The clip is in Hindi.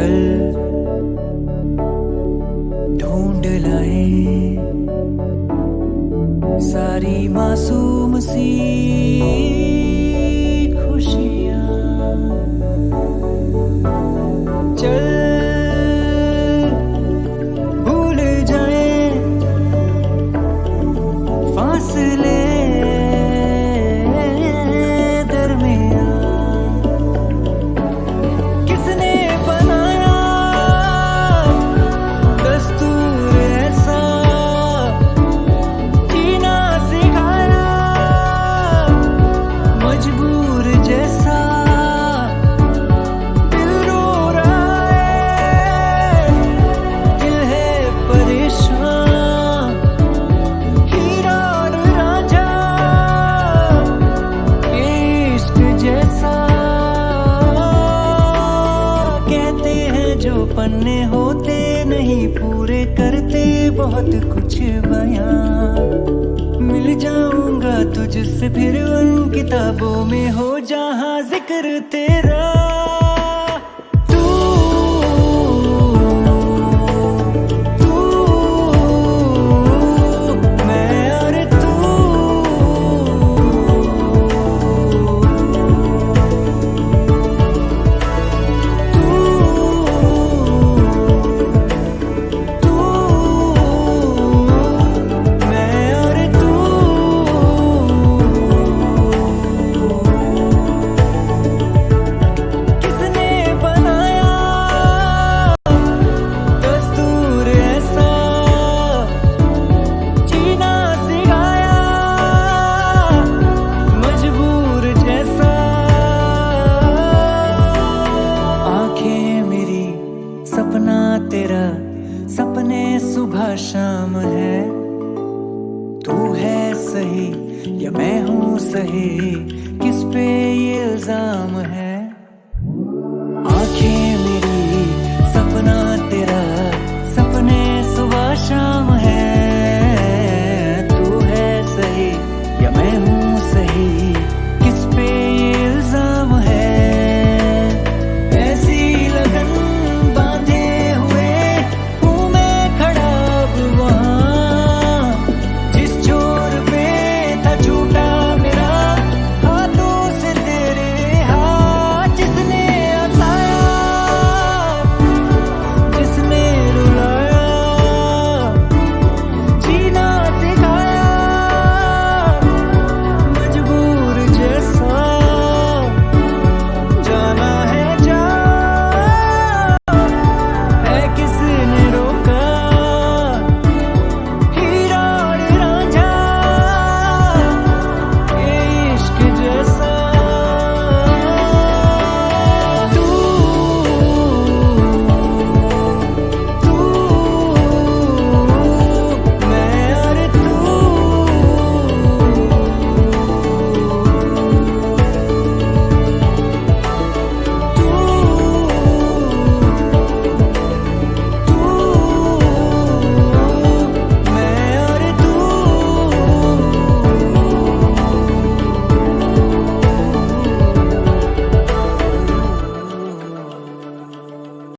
चल ढूंढ लाए सारी मासूम सी खुशियाँ। चल भूल जाए फासले दरमियाँ। किसने बनाया दस्तूर ऐसा, जीना सिखाया मजबूर जैसा। दिल रो रहा है, दिल है परेशान। हीरा और रांझा ये इश्क जैसा। कहते हैं जो पन्ने होते नहीं पूरे करते बहुत कुछ बयां। मिल जाऊंगा तुझसे फिर उन किताबों में हो जहां जिक्र तेरा। तू मैं और तू। मैं और तू। किसने बनाया दस्तूर ऐसा, जीना सिखाया मजबूर जैसा। आंखें मेरी सपना तेरा, सपने सुबह शाम है। तू है सही या मैं हूँ सही, किस पे ये इल्जाम है।